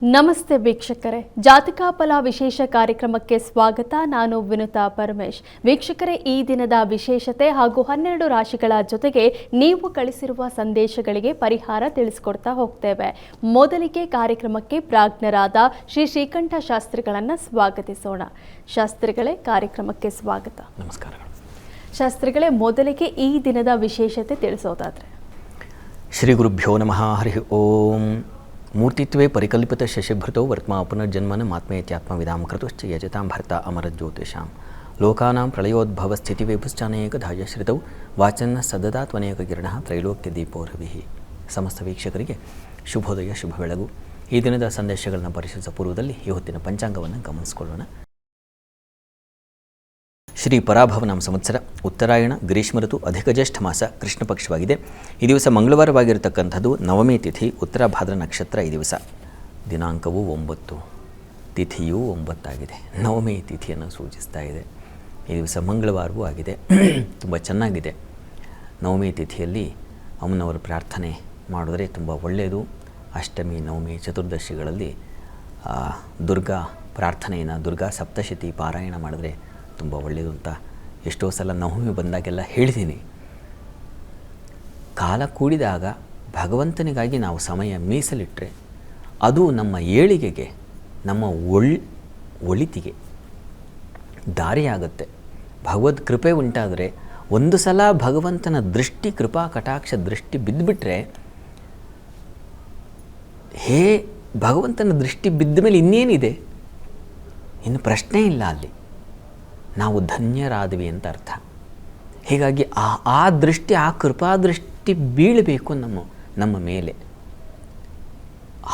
ನಮಸ್ತೆ ವೀಕ್ಷಕರೇ, ಜಾತಕ ಫಲ ವಿಶೇಷ ಕಾರ್ಯಕ್ರಮಕ್ಕೆ ಸ್ವಾಗತ. ನಾನು ವಿನುತಾ ಪರಮೇಶ್. ವೀಕ್ಷಕರೇ, ಈ ದಿನದ ವಿಶೇಷತೆ ಹಾಗೂ 12 ರಾಶಿಗಳ ಜೊತೆಗೆ ನೀವು ಕಳಿಸಿರುವ ಸಂದೇಶಗಳಿಗೆ ಪರಿಹಾರ ತಿಳಿಸಿಕೊಡ್ತಾ ಹೋಗ್ತೇವೆ. ಮೊದಲಿಗೆ ಕಾರ್ಯಕ್ರಮಕ್ಕೆ ಪ್ರಾಜ್ಞರಾದ ಶ್ರೀ ಶ್ರೀಕಂಠ ಶಾಸ್ತ್ರಿಗಳನ್ನು ಸ್ವಾಗತಿಸೋಣ. ಶಾಸ್ತ್ರಿಗಳೇ, ಕಾರ್ಯಕ್ರಮಕ್ಕೆ ಸ್ವಾಗತ. ನಮಸ್ಕಾರಗಳು. ಶಾಸ್ತ್ರಿಗಳೇ, ಮೊದಲಿಗೆ ಈ ದಿನದ ವಿಶೇಷತೆ ತಿಳಿಸೋದಾದ್ರೆ? ಶ್ರೀ ಗುರುಭ್ಯೋ ನಮಃ. ಹರಿ ಓಂ. ಮೂರ್ತಿತ್ವೇ ಪರಿಕಲ್ಪಿತ ಶಶಿಭೃತೋ ವರ್ತ್ಮಾ ಪುನರ್ಜನ್ಮನ ಮಾತ್ಮೇತ್ಯಾತ್ಮವಿದಾಂ ಕೃತುಶ್ಚ ಯಜತಾಂ ಭರ್ತ ಅಮರಜ್ಯೋತಿಷಾಂ ಲೋಕಾನಾಂ ಪ್ರಳಯೋದ್ಭವ ಸ್ಥಿತಿವೇಪುಶ್ಚಾನೇಕಧಾಯ ಶ್ರಿತೌ ವಾಚನ್ನ ಸದದಾ ತ್ವನೇಕ ಕಿರಣಃ ತ್ರೈಲೋಕ್ಯ ದೀಪೋ ರವಿಃ. ಸಮಸ್ತ ವೀಕ್ಷಕರಿಗೆ ಶುಭೋದಯ, ಶುಭ ಬೆಳಗು. ಈ ದಿನದ ಸಂದೇಶಗಳನ್ನು ಪರಿಶೀಲಿಸುವ ಪೂರ್ವದಲ್ಲಿ ಈ ಹೊತ್ತಿನ ಪಂಚಾಂಗವನ್ನು ಗಮನಿಸಿಕೊಳ್ಳೋಣ. ಶ್ರೀ ಪರಾಭವನಾಮ ಸಂವತ್ಸರ, ಉತ್ತರಾಯಣ, ಗ್ರೀಷ್ಮ ಋತು, ಅಧಿಕ ಜ್ಯೇಷ್ಠ ಮಾಸ, ಕೃಷ್ಣ ಪಕ್ಷವಾಗಿದೆ. ಈ ದಿವಸ ಮಂಗಳವಾರವಾಗಿರತಕ್ಕಂಥದ್ದು, ನವಮಿ ತಿಥಿ, ಉತ್ತರ ಭಾದ್ರ ನಕ್ಷತ್ರ. ಈ ದಿವಸ ದಿನಾಂಕವು 9, ತಿಥಿಯೂ 9 ಆಗಿದೆ. ನವಮಿ ತಿಥಿಯನ್ನು ಸೂಚಿಸ್ತಾ ಇದೆ. ಈ ದಿವಸ ಮಂಗಳವಾರವೂ ಆಗಿದೆ. ತುಂಬ ಚೆನ್ನಾಗಿದೆ. ನವಮಿ ತಿಥಿಯಲ್ಲಿ ಅಮ್ಮನವರ ಪ್ರಾರ್ಥನೆ ಮಾಡಿದ್ರೆ ತುಂಬ ಒಳ್ಳೆಯದು. ಅಷ್ಟಮಿ, ನವಮಿ, ಚತುರ್ದಶಿಗಳಲ್ಲಿ ದುರ್ಗಾ ಪ್ರಾರ್ಥನೆಯನ್ನು, ದುರ್ಗಾ ಸಪ್ತಶತಿ ಪಾರಾಯಣ ಮಾಡಿದ್ರೆ ತುಂಬ ಒಳ್ಳೆಯದು ಅಂತ ಎಷ್ಟೋ ಸಲ ನವಮಿ ಬಂದಾಗೆಲ್ಲ ಹೇಳಿದ್ದೀನಿ. ಕಾಲ ಕೂಡಿದಾಗ ಭಗವಂತನಿಗಾಗಿ ನಾವು ಸಮಯ ಮೀಸಲಿಟ್ಟರೆ ಅದು ನಮ್ಮ ಏಳಿಗೆಗೆ, ನಮ್ಮ ಒಳಿತಿಗೆ ದಾರಿಯಾಗುತ್ತೆ. ಭಗವದ್ ಕೃಪೆ ಉಂಟಾದರೆ, ಒಂದು ಸಲ ಭಗವಂತನ ದೃಷ್ಟಿ, ಕೃಪಾ ಕಟಾಕ್ಷ ದೃಷ್ಟಿ ಬಿದ್ದುಬಿಟ್ರೆ, ಭಗವಂತನ ದೃಷ್ಟಿ ಬಿದ್ದ ಮೇಲೆ ಇನ್ನೇನಿದೆ? ಇನ್ನು ಪ್ರಶ್ನೆ ಇಲ್ಲ. ಅಲ್ಲಿ ನಾವು ಧನ್ಯರಾದ್ವಿ ಅಂತ ಅರ್ಥ. ಹೀಗಾಗಿ ಆ ದೃಷ್ಟಿ, ಆ ಕೃಪಾ ದೃಷ್ಟಿ ಬೀಳಬೇಕು ನಮ್ಮ ಮೇಲೆ.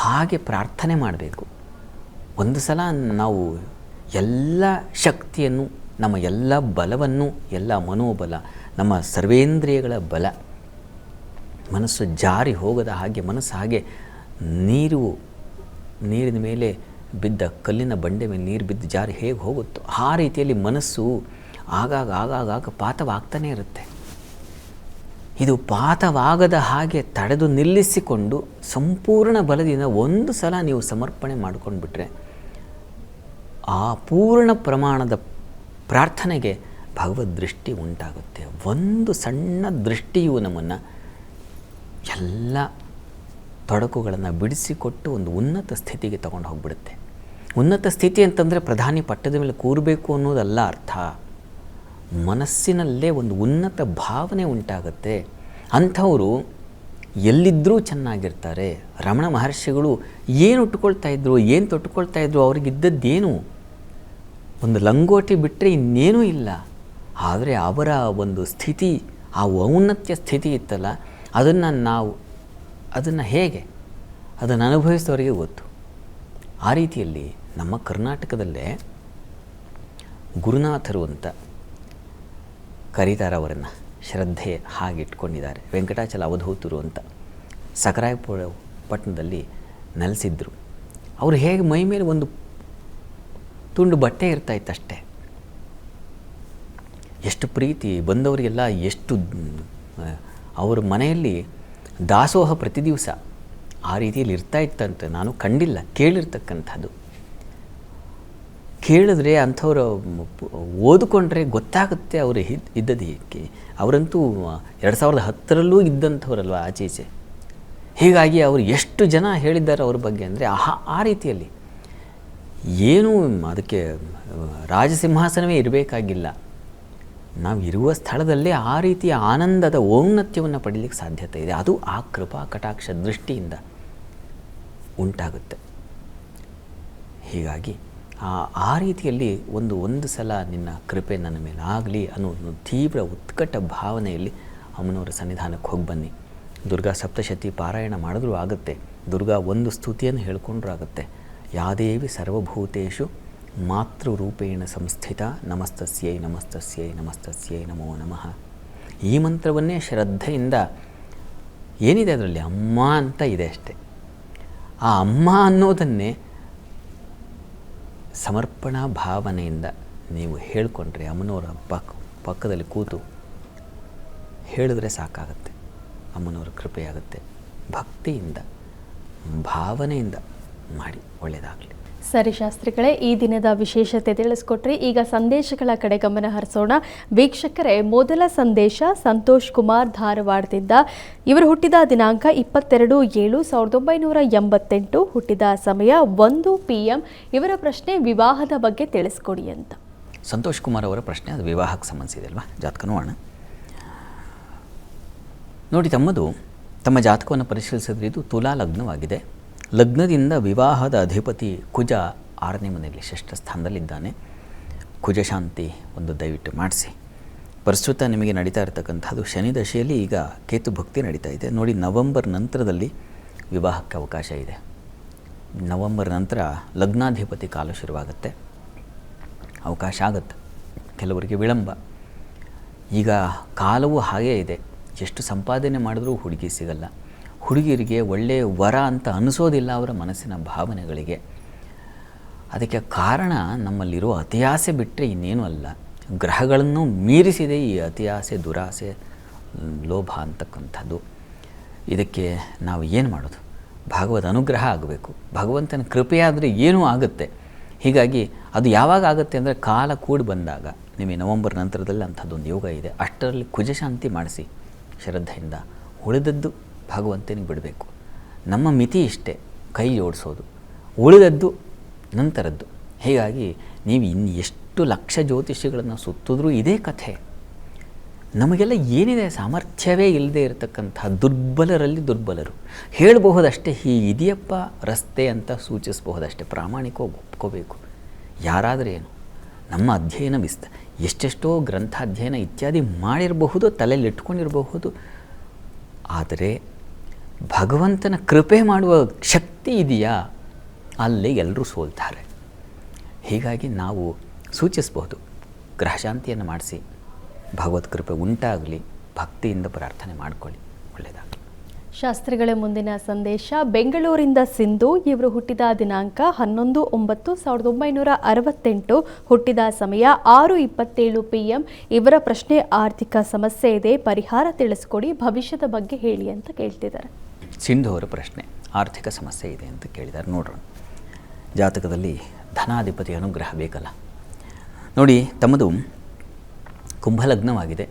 ಹಾಗೆ ಪ್ರಾರ್ಥನೆ ಮಾಡಬೇಕು. ಒಂದು ಸಲ ನಾವು ಎಲ್ಲ ಶಕ್ತಿಯನ್ನು, ನಮ್ಮ ಎಲ್ಲ ಬಲವನ್ನು, ಎಲ್ಲ ಮನೋಬಲ, ನಮ್ಮ ಸರ್ವೇಂದ್ರಿಯಗಳ ಬಲ, ಮನಸ್ಸು ಜಾರಿ ಹೋಗದ ಹಾಗೆ, ಮನಸ್ಸು ಹಾಗೆ ನೀರಿನ ಮೇಲೆ ಬಿದ್ದ ಕಲ್ಲಿನ ಬಂಡೆ ಮೇಲೆ ನೀರು ಬಿದ್ದು ಜಾರಿ ಹೇಗೆ ಹೋಗುತ್ತೋ ಆ ರೀತಿಯಲ್ಲಿ ಮನಸ್ಸು ಆಗಾಗ ಪಾತವಾಗ್ತಾನೇ ಇರುತ್ತೆ. ಇದು ಪಾತವಾಗದ ಹಾಗೆ ತಡೆದು ನಿಲ್ಲಿಸಿಕೊಂಡು ಸಂಪೂರ್ಣ ಬಲದಿಂದ ಒಂದು ಸಲ ನೀವು ಸಮರ್ಪಣೆ ಮಾಡ್ಕೊಂಡು ಬಿಟ್ಟರೆ, ಆ ಪೂರ್ಣ ಪ್ರಮಾಣದ ಪ್ರಾರ್ಥನೆಗೆ ಭಗವದ್ ದೃಷ್ಟಿ ಉಂಟಾಗುತ್ತೆ. ಒಂದು ಸಣ್ಣ ದೃಷ್ಟಿಯು ನಮ್ಮನ್ನು ಎಲ್ಲ ತೊಡಕುಗಳನ್ನು ಬಿಡಿಸಿಕೊಟ್ಟು ಒಂದು ಉನ್ನತ ಸ್ಥಿತಿಗೆ ತಗೊಂಡು ಹೋಗ್ಬಿಡುತ್ತೆ. ಉನ್ನತ ಸ್ಥಿತಿ ಅಂತಂದರೆ ಪ್ರಧಾನಿ ಪಟ್ಟದ ಮೇಲೆ ಕೂರಬೇಕು ಅನ್ನೋದಲ್ಲ ಅರ್ಥ. ಮನಸ್ಸಿನಲ್ಲೇ ಒಂದು ಉನ್ನತ ಭಾವನೆ ಉಂಟಾಗುತ್ತೆ. ಅಂಥವರು ಎಲ್ಲಿದ್ದರೂ ಚೆನ್ನಾಗಿರ್ತಾರೆ. ರಮಣ ಮಹರ್ಷಿಗಳು ಏನು ಉಟ್ಕೊಳ್ತಾ ಇದ್ರು, ಏನು ತೊಟ್ಟುಕೊಳ್ತಾ ಇದ್ರು, ಅವ್ರಿಗಿದ್ದದ್ದೇನು? ಒಂದು ಲಂಗೋಟಿ ಬಿಟ್ಟರೆ ಇನ್ನೇನೂ ಇಲ್ಲ. ಆದರೆ ಅವರ ಒಂದು ಸ್ಥಿತಿ, ಆ ಔನ್ನತ್ಯ ಸ್ಥಿತಿ ಇತ್ತಲ್ಲ, ಅದನ್ನು ಹೇಗೆ ಅದನ್ನು ಅನುಭವಿಸಿದವರಿಗೆ ಗೊತ್ತು. ಆ ರೀತಿಯಲ್ಲಿ ನಮ್ಮ ಕರ್ನಾಟಕದಲ್ಲೇ ಗುರುನಾಥರು ಅಂತ ಕರೀತಾರೆ. ಅವರನ್ನು ಶ್ರದ್ಧೆ ಹಾಗೆ ಇಟ್ಕೊಂಡಿದ್ದಾರೆ. ವೆಂಕಟಾಚಲ ಅವಧೂತರು ಅಂತ ಸಕರಾಯಪುರ ಪಟ್ಟಣದಲ್ಲಿ ನೆಲೆಸಿದ್ರು. ಅವರು ಹೇಗೆ ಮೈ ಮೇಲೆ ಒಂದು ತುಂಡು ಬಟ್ಟೆ ಇರ್ತಾಯಿತ್ತಷ್ಟೇ. ಎಷ್ಟು ಪ್ರೀತಿ, ಬಂದವರಿಗೆಲ್ಲ ಎಷ್ಟು ಅವರ ಮನೆಯಲ್ಲಿ ದಾಸೋಹ ಪ್ರತಿ ದಿವಸ ಆ ರೀತಿಯಲ್ಲಿ ಇರ್ತಾ ಇತ್ತಂತೆ. ನಾನು ಕಂಡಿಲ್ಲ, ಕೇಳಿರ್ತಕ್ಕಂಥದ್ದು. ಕೇಳಿದ್ರೆ ಅಂಥವ್ರು ಓದಿಕೊಂಡ್ರೆ ಗೊತ್ತಾಗುತ್ತೆ ಅವರು ಇದ್ದದಕ್ಕೆ. ಅವರಂತೂ 2010ರಲ್ಲೂ ಇದ್ದಂಥವ್ರಲ್ವ ಆಚೀಚೆ. ಹೀಗಾಗಿ ಅವರು ಎಷ್ಟು ಜನ ಹೇಳಿದ್ದಾರೆ ಅವ್ರ ಬಗ್ಗೆ ಅಂದರೆ ಆ ರೀತಿಯಲ್ಲಿ ಏನೂ ಅದಕ್ಕೆ ರಾಜಸಿಂಹಾಸನವೇ ಇರಬೇಕಾಗಿಲ್ಲ. ನಾವು ಇರುವ ಸ್ಥಳದಲ್ಲೇ ಆ ರೀತಿಯ ಆನಂದದ ಔನ್ನತ್ಯವನ್ನು ಪಡೀಲಿಕ್ಕೆ ಸಾಧ್ಯತೆ ಇದೆ. ಅದು ಆ ಕೃಪಾ ಕಟಾಕ್ಷ ದೃಷ್ಟಿಯಿಂದ ಉಂಟಾಗುತ್ತೆ. ಹೀಗಾಗಿ ಆ ರೀತಿಯಲ್ಲಿ ಒಂದು ಸಲ ನಿನ್ನ ಕೃಪೆ ನನ್ನ ಮೇಲೆ ಆಗಲಿ ಅನ್ನೋ ತೀವ್ರ ಉತ್ಕಟ ಭಾವನೆಯಲ್ಲಿ ಅಮ್ಮನವರ ಸನ್ನಿಧಾನಕ್ಕೆ ಹೋಗಿ ಬನ್ನಿ. ದುರ್ಗಾ ಸಪ್ತಶತಿ ಪಾರಾಯಣ ಮಾಡಿದ್ರೂ ಆಗುತ್ತೆ. ದುರ್ಗಾ ಒಂದು ಸ್ತುತಿಯನ್ನು ಹೇಳ್ಕೊಂಡ್ರೂ ಆಗುತ್ತೆ. ಯಾದೇವಿ ಸರ್ವಭೂತೇಷು ಮಾತೃರೂಪೇಣ ಸಂಸ್ಥಿತ ನಮಸ್ತಸ್ಯೈ ನಮಸ್ತಸ್ಯೈ ನಮಸ್ತಸ್ಯೈ ನಮೋ ನಮಃ. ಈ ಮಂತ್ರವನ್ನೇ ಶ್ರದ್ಧೆಯಿಂದ, ಏನಿದೆ ಅದರಲ್ಲಿ ಅಮ್ಮ ಅಂತ ಇದೆ ಅಷ್ಟೆ, ಆ ಅಮ್ಮ ಅನ್ನೋದನ್ನೇ ಸಮರ್ಪಣಾ ಭಾವನೆಯಿಂದ ನೀವು ಹೇಳಿಕೊಂಡ್ರೆ, ಅಮ್ಮನವರ ಪಕ್ಕದಲ್ಲಿ ಕೂತು ಹೇಳಿದ್ರೆ ಸಾಕಾಗತ್ತೆ. ಅಮ್ಮನವರ ಕೃಪೆಯಾಗುತ್ತೆ. ಭಕ್ತಿಯಿಂದ, ಭಾವನೆಯಿಂದ ಮಾಡಿ. ಒಳ್ಳೆಯದಾಗಲಿ. ಸರಿ ಶಾಸ್ತ್ರಿಗಳೇ, ಈ ದಿನದ ವಿಶೇಷತೆ ತಿಳಿಸ್ಕೊಟ್ರಿ. ಈಗ ಸಂದೇಶಗಳ ಕಡೆ ಗಮನ ಹರಿಸೋಣ. ವೀಕ್ಷಕರೇ, ಮೊದಲ ಸಂದೇಶ ಸಂತೋಷ್ ಕುಮಾರ್ ಧಾರವಾಡದಿಂದ. ಇವರು ಹುಟ್ಟಿದ ದಿನಾಂಕ 22/7/1988, ಹುಟ್ಟಿದ ಸಮಯ 1 PM. ಇವರ ಪ್ರಶ್ನೆ ವಿವಾಹದ ಬಗ್ಗೆ ತಿಳಿಸ್ಕೊಡಿ ಅಂತ. ಸಂತೋಷ್ ಕುಮಾರ್ ಅವರ ಪ್ರಶ್ನೆ ಅದು ವಿವಾಹಕ್ಕೆ ಸಂಬಂಧಿಸಿದೆ ಅಲ್ವಾ? ಜಾತಕ ನೋಡೋಣ. ನೋಡಿ, ತಮ್ಮ ಜಾತಕವನ್ನು ಪರಿಶೀಲಿಸಿದ್ರೆ ಇದು ತುಲಾ ಲಗ್ನವಾಗಿದೆ. ಲಗ್ನದಿಂದ ವಿವಾಹದ ಅಧಿಪತಿ ಕುಜ 6ನೇ ಮನೆಯಲ್ಲಿ ಷಷ್ಠ ಸ್ಥಾನದಲ್ಲಿದ್ದಾನೆ. ಕುಜ ಶಾಂತಿ ಒಂದು ದಯವಿಟ್ಟು ಮಾಡಿಸಿ. ಪ್ರಸ್ತುತ ನಿಮಗೆ ನಡೀತಾ ಇರತಕ್ಕಂಥದ್ದು ಶನಿ ದಶೆಯಲ್ಲಿ ಈಗ ಕೇತು ಭಕ್ತಿ ನಡೀತಾ ಇದೆ. ನೋಡಿ, ನವೆಂಬರ್ ನಂತರದಲ್ಲಿ ವಿವಾಹಕ್ಕೆ ಅವಕಾಶ ಇದೆ. ನವೆಂಬರ್ ನಂತರ ಲಗ್ನಾಧಿಪತಿ ಕಾಲ ಶುರುವಾಗುತ್ತೆ, ಅವಕಾಶ ಆಗುತ್ತೆ. ಕೆಲವರಿಗೆ ವಿಳಂಬ. ಈಗ ಕಾಲವೂ ಹಾಗೇ ಇದೆ. ಎಷ್ಟು ಸಂಪಾದನೆ ಮಾಡಿದ್ರೂ ಹುಡುಗಿ ಸಿಗಲ್ಲ. ಹುಡುಗಿಯರಿಗೆ ಒಳ್ಳೆಯ ವರ ಅಂತ ಅನಿಸೋದಿಲ್ಲ ಅವರ ಮನಸ್ಸಿನ ಭಾವನೆಗಳಿಗೆ. ಅದಕ್ಕೆ ಕಾರಣ ನಮ್ಮಲ್ಲಿರೋ ಅತಿಯಾಸೆ ಬಿಟ್ಟರೆ ಇನ್ನೇನೂ ಅಲ್ಲ. ಗ್ರಹಗಳನ್ನು ಮೀರಿಸಿದೆ ಈ ಅತಿಯಾಸೆ, ದುರಾಸೆ, ಲೋಭ ಅಂತಕ್ಕಂಥದ್ದು. ಇದಕ್ಕೆ ನಾವು ಏನು ಮಾಡೋದು? ಭಾಗವತ ಅನುಗ್ರಹ ಆಗಬೇಕು. ಭಗವಂತನ ಕೃಪೆಯಾದರೆ ಏನೂ ಆಗುತ್ತೆ. ಹೀಗಾಗಿ ಅದು ಯಾವಾಗ ಆಗುತ್ತೆ ಅಂದರೆ ಕಾಲ ಕೂಡಿ ಬಂದಾಗ. ನಿಮಗೆ ನವೆಂಬರ್ ನಂತರದಲ್ಲಿ ಅಂಥದ್ದೊಂದು ಯೋಗ ಇದೆ. ಅಷ್ಟರಲ್ಲಿ ಕುಜಶಾಂತಿ ಮಾಡಿಸಿ ಶ್ರದ್ಧೆಯಿಂದ. ಉಳಿದದ್ದು ಭಗವಂತನಿಗೆ ಬಿಡಬೇಕು. ನಮ್ಮ ಮಿತಿ ಇಷ್ಟೇ, ಕೈ ಜೋಡಿಸೋದು. ಉಳಿದದ್ದು ನಂತರದ್ದು. ಹೀಗಾಗಿ ನೀವು ಇನ್ನು ಎಷ್ಟು ಲಕ್ಷ ಜ್ಯೋತಿಷಿಗಳನ್ನು ಸುತ್ತಿದ್ರೂ ಇದೇ ಕಥೆ. ನಮಗೆಲ್ಲ ಏನಿದೆ, ಸಾಮರ್ಥ್ಯವೇ ಇಲ್ಲದೆ ಇರತಕ್ಕಂಥ ದುರ್ಬಲರಲ್ಲಿ ದುರ್ಬಲರು. ಹೇಳಬಹುದಷ್ಟೇ, ಹೀಗಿದೆಯಪ್ಪ ರಸ್ತೆ ಅಂತ ಸೂಚಿಸಬಹುದಷ್ಟೇ. ಪ್ರಾಮಾಣಿಕವಾಗಿ ಒಪ್ಕೋಬೇಕು. ಯಾರಾದರೆ ಏನು, ನಮ್ಮ ಅಧ್ಯಯನ ಎಷ್ಟೆಷ್ಟೋ ಗ್ರಂಥಾಧ್ಯಯನ ಇತ್ಯಾದಿ ಮಾಡಿರಬಹುದು, ತಲೆಯಲ್ಲಿ ಇಟ್ಕೊಂಡಿರಬಹುದು. ಆದರೆ ಭಗವಂತನ ಕೃಪೆ ಮಾಡುವ ಶಕ್ತಿ ಇದೆಯಾ, ಅಲ್ಲಿ ಎಲ್ಲರೂ ಸೋಲ್ತಾರೆ. ಹೀಗಾಗಿ ನಾವು ಸೂಚಿಸಬಹುದು, ಗ್ರಹಶಾಂತಿಯನ್ನು ಮಾಡಿಸಿ, ಭಗವತ್ ಕೃಪೆ ಉಂಟಾಗಲಿ, ಭಕ್ತಿಯಿಂದ ಪ್ರಾರ್ಥನೆ ಮಾಡಿಕೊಳ್ಳಿ. ಒಳ್ಳೆಯದಾಗಲಿ. ಶಾಸ್ತ್ರಿಗಳ ಮುಂದಿನ ಸಂದೇಶ ಬೆಂಗಳೂರಿಂದ ಸಿಂಧು. ಇವರು ಹುಟ್ಟಿದ ದಿನಾಂಕ 11/9/1968, ಹುಟ್ಟಿದ ಸಮಯ 6:27 PM. ಇವರ ಪ್ರಶ್ನೆ ಆರ್ಥಿಕ ಸಮಸ್ಯೆ ಇದೆ, ಪರಿಹಾರ ತಿಳಿಸ್ಕೊಡಿ, ಭವಿಷ್ಯದ ಬಗ್ಗೆ ಹೇಳಿ ಅಂತ ಕೇಳ್ತಿದ್ದಾರೆ. ಸಿಂಧು ಅವರ ಪ್ರಶ್ನೆ ಆರ್ಥಿಕ ಸಮಸ್ಯೆ ಇದೆ ಅಂತ ಕೇಳಿದ್ದಾರೆ. ನೋಡೋಣ, ಜಾತಕದಲ್ಲಿ ಧನಾಧಿಪತಿ ಅನುಗ್ರಹ ಬೇಕಲ್ಲ. ನೋಡಿ, ತಮ್ಮದು ಕುಂಭಲಗ್ನವಾಗಿದೆ.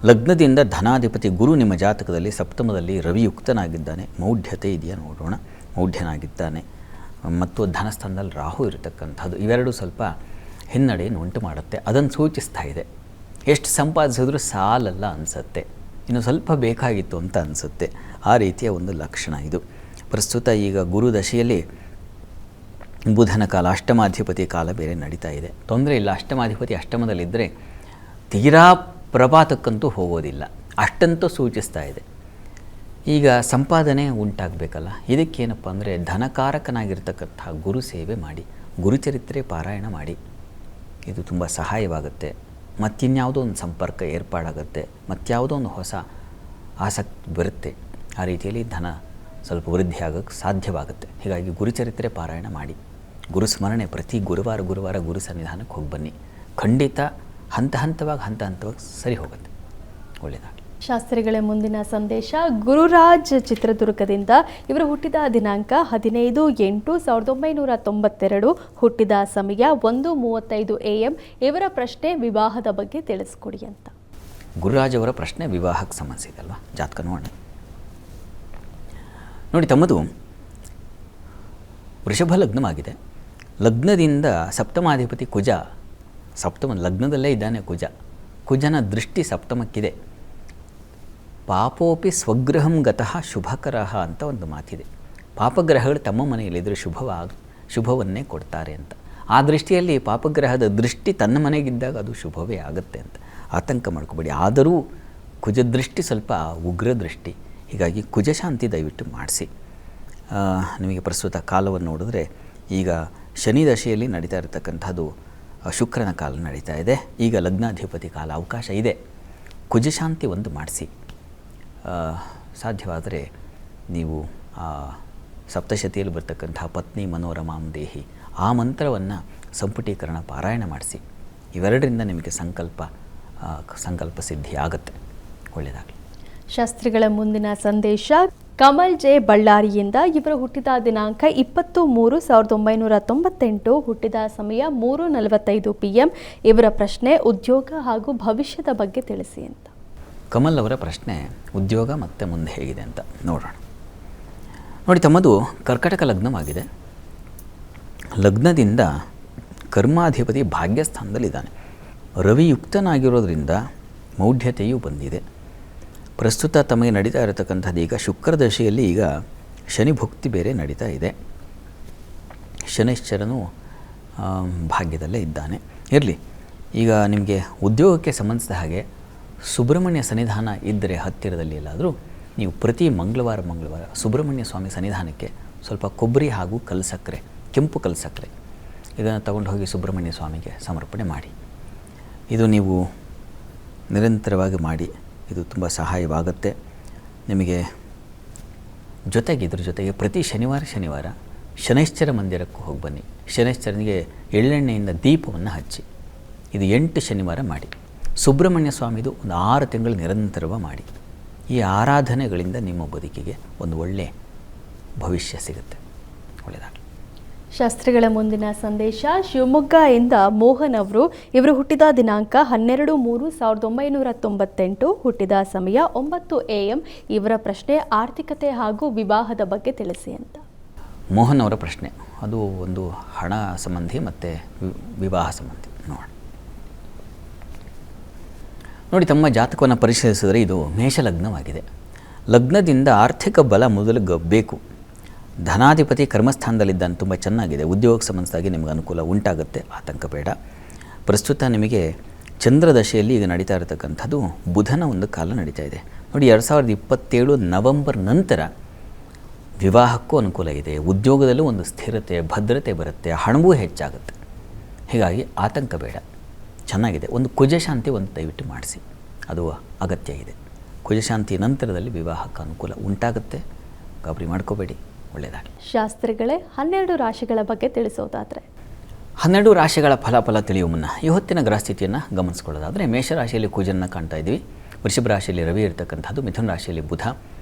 ಲಗ್ನದಿಂದ ಧನಾಧಿಪತಿ ಗುರು ನಿಮ್ಮ ಜಾತಕದಲ್ಲಿ ಸಪ್ತಮದಲ್ಲಿ ರವಿಯುಕ್ತನಾಗಿದ್ದಾನೆ. ಮೌಢ್ಯತೆ ಇದೆಯಾ ನೋಡೋಣ. ಮೌಢ್ಯನಾಗಿದ್ದಾನೆ ಮತ್ತು ಧನಸ್ಥಾನದಲ್ಲಿ ರಾಹು ಇರತಕ್ಕಂಥದ್ದು. ಇವೆರಡು ಸ್ವಲ್ಪ ಹಿನ್ನಡೆಯನ್ನು ಉಂಟು ಮಾಡುತ್ತೆ. ಅದನ್ನು ಸೂಚಿಸ್ತಾ ಇದೆ. ಎಷ್ಟು ಸಂಪಾದಿಸಿದ್ರೂ ಸಾಲಲ್ಲ ಅನಿಸುತ್ತೆ, ಇನ್ನು ಸ್ವಲ್ಪ ಬೇಕಾಗಿತ್ತು ಅಂತ ಅನಿಸುತ್ತೆ. ಆ ರೀತಿಯ ಒಂದು ಲಕ್ಷಣ ಇದು. ಪ್ರಸ್ತುತ ಈಗ ಗುರು ದಶೆಯಲ್ಲಿ ಬುಧನ ಕಾಲ, ಅಷ್ಟಮಾಧಿಪತಿ ಕಾಲ ಬೇರೆ ನಡೀತಾ ಇದೆ. ತೊಂದರೆ ಇಲ್ಲ. ಅಷ್ಟಮಾಧಿಪತಿ ಅಷ್ಟಮದಲ್ಲಿದ್ದರೆ ತೀರಾ ಪ್ರಪಾತಕ್ಕಂತೂ ಹೋಗೋದಿಲ್ಲ, ಅಷ್ಟಂತೂ ಸೂಚಿಸ್ತಾ ಇದೆ. ಈಗ ಸಂಪಾದನೆ ಉಂಟಾಗಬೇಕಲ್ಲ. ಇದಕ್ಕೇನಪ್ಪ ಅಂದರೆ ಧನಕಾರಕನಾಗಿರ್ತಕ್ಕಂಥ ಗುರು ಸೇವೆ ಮಾಡಿ, ಗುರುಚರಿತ್ರೆ ಪಾರಾಯಣ ಮಾಡಿ. ಇದು ತುಂಬ ಸಹಾಯವಾಗುತ್ತೆ. ಮತ್ತಿನ್ಯಾವುದೋ ಒಂದು ಸಂಪರ್ಕ ಏರ್ಪಾಡಾಗುತ್ತೆ, ಮತ್ಯಾವುದೋ ಒಂದು ಹೊಸ ಆಸಕ್ತಿ ಬರುತ್ತೆ. ಆ ರೀತಿಯಲ್ಲಿ ಧನ ಸ್ವಲ್ಪ ವೃದ್ಧಿ ಆಗೋಕ್ಕೆ ಸಾಧ್ಯವಾಗುತ್ತೆ. ಹೀಗಾಗಿ ಗುರುಚರಿತ್ರೆ ಪಾರಾಯಣ ಮಾಡಿ, ಗುರುಸ್ಮರಣೆ ಪ್ರತಿ ಗುರುವಾರ ಗುರು ಸನ್ನಿಧಾನಕ್ಕೆ ಹೋಗಿ ಬನ್ನಿ. ಖಂಡಿತ ಹಂತ ಹಂತವಾಗಿ ಸರಿ ಹೋಗುತ್ತೆ. ಒಳ್ಳೆಯದಾಗಲಿ. ಶಾಸ್ತ್ರಿಗಳ ಮುಂದಿನ ಸಂದೇಶ ಗುರುರಾಜ್ ಚಿತ್ರದುರ್ಗದಿಂದ. ಇವರು ಹುಟ್ಟಿದ ದಿನಾಂಕ 15/8/1992, ಹುಟ್ಟಿದ ಸಮಯ 1:35 AM. ಇವರ ಪ್ರಶ್ನೆ ವಿವಾಹದ ಬಗ್ಗೆ ತಿಳಿಸ್ಕೊಡಿ ಅಂತ. ಗುರುರಾಜ್ ಅವರ ಪ್ರಶ್ನೆ ವಿವಾಹಕ್ಕೆ ಸಂಬಂಧಿಸಿದಲ್ವ? ಜಾತಕ ನೋಡೋಣ. ನೋಡಿ, ತಮ್ಮದು ವೃಷಭ ಲಗ್ನವಾಗಿದೆ. ಲಗ್ನದಿಂದ ಸಪ್ತಮಾಧಿಪತಿ ಕುಜ, ಸಪ್ತಮ ಲಗ್ನದಲ್ಲೇ ಇದ್ದಾನೆ ಕುಜ. ಕುಜನ ದೃಷ್ಟಿ ಸಪ್ತಮಕ್ಕಿದೆ. ಪಾಪೋಪಿ ಸ್ವಗೃಹಂ ಗತಃ ಶುಭಕರಃ ಅಂತ ಒಂದು ಮಾತಿದೆ. ಪಾಪಗ್ರಹಗಳು ತಮ್ಮ ಮನೆಯಲ್ಲಿದ್ದರೆ ಶುಭವನ್ನೇ ಕೊಡ್ತಾರೆ ಅಂತ. ಆ ದೃಷ್ಟಿಯಲ್ಲಿ ಪಾಪಗ್ರಹದ ದೃಷ್ಟಿ ತನ್ನ ಮನೆಗಿದ್ದಾಗ ಅದು ಶುಭವೇ ಆಗುತ್ತೆ ಅಂತ ಆತಂಕ ಮಾಡ್ಕೋಬೇಡಿ. ಆದರೂ ಕುಜದೃಷ್ಟಿ ಸ್ವಲ್ಪ ಉಗ್ರ ದೃಷ್ಟಿ. ಹೀಗಾಗಿ ಕುಜಶಾಂತಿ ದಯವಿಟ್ಟು ಮಾಡಿಸಿ. ನಿಮಗೆ ಪ್ರಸ್ತುತ ಕಾಲವನ್ನು ನೋಡಿದ್ರೆ ಈಗ ಶನಿ ದಶೆಯಲ್ಲಿ ನಡೀತಾ ಇರತಕ್ಕಂಥದ್ದು ಶುಕ್ರನ ಕಾಲ ನಡೀತಾ ಇದೆ. ಈಗ ಲಗ್ನಾಧಿಪತಿ ಕಾಲ ಅವಕಾಶ ಇದೆ. ಕುಜಶಾಂತಿ ಒಂದು ಮಾಡಿಸಿ. ಸಾಧ್ಯವಾದರೆ ನೀವು ಸಪ್ತಶತಿಯಲ್ಲಿ ಬರ್ತಕ್ಕಂಥ ಪತ್ನಿ ಮನೋರಮಾಂ ದೇಹಿ ಆ ಮಂತ್ರವನ್ನು ಸಂಪುಟೀಕರಣ ಪಾರಾಯಣ ಮಾಡಿಸಿ. ಇವೆರಡರಿಂದ ನಿಮಗೆ ಸಂಕಲ್ಪ ಸಿದ್ಧಿ ಆಗುತ್ತೆ. ಒಳ್ಳೆಯದಾಗಲಿ. ಶಾಸ್ತ್ರಿಗಳ ಮುಂದಿನ ಸಂದೇಶ ಕಮಲ್ ಜೆ ಬಳ್ಳಾರಿಯಿಂದ. ಇವರು ಹುಟ್ಟಿದ ದಿನಾಂಕ 20-3-1998, ಹುಟ್ಟಿದ ಸಮಯ 3:45 PM. ಇವರ ಪ್ರಶ್ನೆ ಉದ್ಯೋಗ ಹಾಗೂ ಭವಿಷ್ಯದ ಬಗ್ಗೆ ತಿಳಿಸಿ ಅಂತ. ಕಮಲ್ ಅವರ ಪ್ರಶ್ನೆ ಉದ್ಯೋಗ ಮತ್ತು ಮುಂದೆ ಹೇಗಿದೆ ಅಂತ ನೋಡೋಣ. ನೋಡಿ, ತಮ್ಮದು ಕರ್ಕಟಕ ಲಗ್ನವಾಗಿದೆ. ಲಗ್ನದಿಂದ ಕರ್ಮಾಧಿಪತಿ ಭಾಗ್ಯಸ್ಥಾನದಲ್ಲಿದ್ದಾನೆ. ರವಿಯುಕ್ತನಾಗಿರೋದ್ರಿಂದ ಮೌಢ್ಯತೆಯೂ ಬಂದಿದೆ. ಪ್ರಸ್ತುತ ತಮಗೆ ನಡೀತಾ ಇರತಕ್ಕಂಥದ್ದು ಈಗ ಶುಕ್ರದಶೆಯಲ್ಲಿ ಈಗ ಶನಿ ಭುಕ್ತಿ ಬೇರೆ ನಡೀತಾ ಇದೆ. ಶನೈಶ್ಚರನು ಭಾಗ್ಯದಲ್ಲೇ ಇದ್ದಾನೆ. ಇರಲಿ, ಈಗ ನಿಮಗೆ ಉದ್ಯೋಗಕ್ಕೆ ಸಂಬಂಧಿಸಿದ ಹಾಗೆ ಸುಬ್ರಹ್ಮಣ್ಯ ಸನ್ನಿಧಾನ ಇದ್ದರೆ ಹತ್ತಿರದಲ್ಲಿ ಎಲ್ಲಾದರೂ ನೀವು ಪ್ರತಿ ಮಂಗಳವಾರ ಸುಬ್ರಹ್ಮಣ್ಯ ಸ್ವಾಮಿ ಸನ್ನಿಧಾನಕ್ಕೆ ಸ್ವಲ್ಪ ಕೊಬ್ಬರಿ ಹಾಗೂ ಕಲ್ಸಕ್ಕರೆ, ಕೆಂಪು ಕಲ್ಸಕ್ಕರೆ ಇದನ್ನು ತಗೊಂಡು ಹೋಗಿ ಸುಬ್ರಹ್ಮಣ್ಯ ಸ್ವಾಮಿಗೆ ಸಮರ್ಪಣೆ ಮಾಡಿ. ಇದು ನೀವು ನಿರಂತರವಾಗಿ ಮಾಡಿ. ಇದು ತುಂಬ ಸಹಾಯವಾಗುತ್ತೆ ನಿಮಗೆ. ಇದ್ರ ಜೊತೆಗೆ ಪ್ರತಿ ಶನಿವಾರ ಶನೈಶ್ಚರ ಮಂದಿರಕ್ಕೂ ಹೋಗಿ ಬನ್ನಿ. ಶನೈಶ್ಚರನಿಗೆ ಎಳ್ಳೆಣ್ಣೆಯಿಂದ ದೀಪವನ್ನು ಹಚ್ಚಿ. ಇದು 8 ಶನಿವಾರ ಮಾಡಿ. ಸುಬ್ರಹ್ಮಣ್ಯ ಸ್ವಾಮಿದು ಒಂದು 6 ತಿಂಗಳು ನಿರಂತರವಾಗಿ ಮಾಡಿ. ಈ ಆರಾಧನೆಗಳಿಂದ ನಿಮ್ಮ ಬದುಕಿಗೆ ಒಂದು ಒಳ್ಳೆಯ ಭವಿಷ್ಯ ಸಿಗುತ್ತೆ. ಒಳ್ಳೆಯದಾಗಲಿ. ಶಾಸ್ತ್ರಿಗಳ ಮುಂದಿನ ಸಂದೇಶ ಶಿವಮೊಗ್ಗದಿಂದ ಮೋಹನ್ ಅವರು. ಇವರು ಹುಟ್ಟಿದ ದಿನಾಂಕ 12-3-1998, ಹುಟ್ಟಿದ ಸಮಯ 9 AM. ಇವರ ಪ್ರಶ್ನೆ ಆರ್ಥಿಕತೆ ಹಾಗೂ ವಿವಾಹದ ಬಗ್ಗೆ ತಿಳಿಸಿ ಅಂತ. ಮೋಹನ್ ಅವರ ಪ್ರಶ್ನೆ ಅದು ಒಂದು ಹಣ ಸಂಬಂಧಿ ಮತ್ತು ವಿವಾಹ ಸಂಬಂಧಿ. ನೋಡಿ, ತಮ್ಮ ಜಾತಕವನ್ನು ಪರಿಶೀಲಿಸಿದರೆ ಇದು ಮೇಷಲಗ್ನವಾಗಿದೆ. ಲಗ್ನದಿಂದ ಆರ್ಥಿಕ ಬಲ ಮೊದಲು ಬೇಕು. ಧನಾಧಿಪತಿ ಕರ್ಮಸ್ಥಾನದಲ್ಲಿದ್ದಾನೆ, ತುಂಬ ಚೆನ್ನಾಗಿದೆ. ಉದ್ಯೋಗಕ್ಕೆ ಸಂಬಂಧಿಸಿದಾಗಿ ನಿಮಗೆ ಅನುಕೂಲ ಉಂಟಾಗುತ್ತೆ, ಆತಂಕ ಬೇಡ. ಪ್ರಸ್ತುತ ನಿಮಗೆ ಚಂದ್ರದಶೆಯಲ್ಲಿ ಈಗ ನಡೀತಾ ಇರತಕ್ಕಂಥದ್ದು ಬುಧನ ಒಂದು ಕಾಲ ನಡೀತಾ ಇದೆ. ನೋಡಿ, 2027 ನವೆಂಬರ್ ನಂತರ ವಿವಾಹಕ್ಕೂ ಅನುಕೂಲ ಇದೆ. ಉದ್ಯೋಗದಲ್ಲೂ ಒಂದು ಸ್ಥಿರತೆ, ಭದ್ರತೆ ಬರುತ್ತೆ, ಹಣವೂ ಹೆಚ್ಚಾಗುತ್ತೆ. ಹೀಗಾಗಿ ಆತಂಕ ಬೇಡ, ಚೆನ್ನಾಗಿದೆ. ಒಂದು ಕುಜಶಾಂತಿ ಒಂದು ದಯವಿಟ್ಟು ಮಾಡಿಸಿ, ಅದು ಅಗತ್ಯ ಇದೆ. ಕುಜಶಾಂತಿ ನಂತರದಲ್ಲಿ ವಿವಾಹಕ್ಕೆ ಅನುಕೂಲ ಉಂಟಾಗುತ್ತೆ, ಗಾಬರಿ ಮಾಡ್ಕೋಬೇಡಿ. ಒಳ್ಳೆಯದಾಗಲಿ. ಶಾಸ್ತ್ರಿಗಳೇ, 12 ರಾಶಿಗಳ ಬಗ್ಗೆ ತಿಳಿಸೋದಾದರೆ? 12 ರಾಶಿಗಳ ಫಲಾಫಲ ತಿಳಿಯುವ ಮುನ್ನ ಈ ಹೊತ್ತಿನ ಗ್ರಹಸ್ಥಿತಿಯನ್ನು ಗಮನಿಸ್ಕೊಳ್ಳೋದಾದರೆ, ಮೇಷರಾಶಿಯಲ್ಲಿ ಕುಜನ್ನು ಕಾಣ್ತಾ ಇದ್ದೀವಿ. ವೃಷಭ ರಾಶಿಯಲ್ಲಿ ರವಿ ಇರತಕ್ಕಂಥದ್ದು. ಮಿಥುನ ರಾಶಿಯಲ್ಲಿ ಬುಧ.